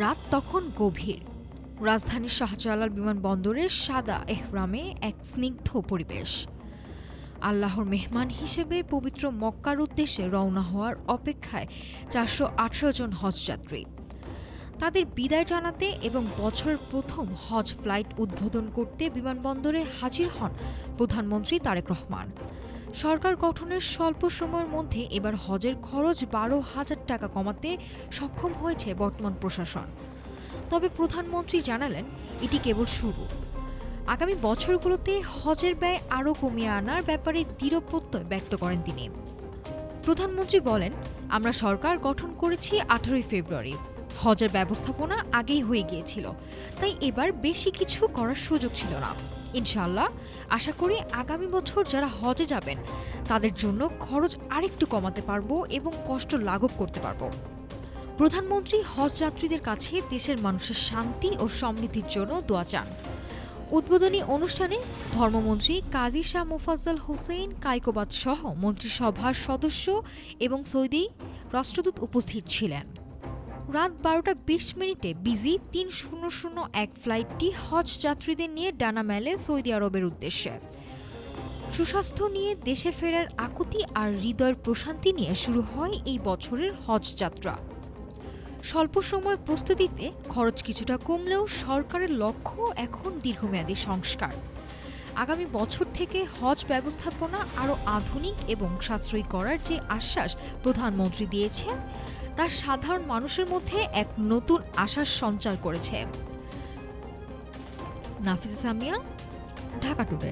রাত তখন গভীর। রাজধানীর শাহজালাল বিমানবন্দরের সাদা এহরামে এক স্নিগ্ধ পরিবেশ। আল্লাহর মেহমান হিসেবে পবিত্র মক্কার উদ্দেশ্যে রওনা হওয়ার অপেক্ষায় ৪১৮ জন হজযাত্রী। তাদের বিদায় জানাতে এবং বছরের প্রথম হজ ফ্লাইট উদ্বোধন করতে বিমানবন্দরে হাজির হন প্রধানমন্ত্রী তারেক রহমান। সরকার গঠনের স্বল্প সময়ের মধ্যে এবার হজের খরচ ১২,০০০ টাকা কমাতে সক্ষম হয়েছে বর্তমান প্রশাসন। তবে প্রধানমন্ত্রী জানালেন, এটি কেবল শুরু। আগামী বছরগুলোতে হজের ব্যয় আরও কমিয়ে আনার ব্যাপারে দৃঢ় প্রত্যয় ব্যক্ত করেন তিনি। প্রধানমন্ত্রী বলেন, আমরা সরকার গঠন করেছি ১৮ই ফেব্রুয়ারি। হজের ব্যবস্থাপনা আগেই হয়ে গিয়েছিল, তাই এবার বেশি কিছু করার সুযোগ ছিল না। ইনশাআল্লাহ আশা করি আগামী বছর যারা হজে যাবেন তাদের জন্য খরচ আরেকটু কমাতে পারবো এবং কষ্ট লাঘব করতে পারবো। প্রধানমন্ত্রী হজ যাত্রীদের কাছে দেশের মানুষের শান্তি ও সমৃদ্ধির জন্য দোয়া চান। উদ্বোধনী অনুষ্ঠানে ধর্মমন্ত্রী কাজী শাহ মোফাজ্জল হোসেন কায়কোবাদ সহ মন্ত্রিসভার সদস্য এবং সৌদি রাষ্ট্রদূত উপস্থিত ছিলেন। রাত ১২টা ২০ বিজি ৩০০১ ফ্লাইটটি হজ যাত্রীদের নিয়ে ডানা মেলে সৌদি আরবের উদ্দেশ্যে। সুস্বাস্থ্য নিয়ে দেশে ফেরার আকুতি আর হৃদয়ের প্রশান্তি নিয়ে শুরু হয় এই বছরের হজ যাত্রা। স্বল্প সময়ের প্রস্তুতিতে খরচ কিছুটা কমলেও সরকারের লক্ষ্য এখন দীর্ঘমেয়াদী সংস্কার। আগামী বছর থেকে হজ ব্যবস্থাপনা আরও আধুনিক এবং সাশ্রয়ী করার যে আশ্বাস প্রধানমন্ত্রী দিয়েছেন, তা সাধারণ মানুষের মধ্যে এক নতুন আশার সঞ্চার করেছে। নাফিসা সামিয়া, ঢাকা টুডে।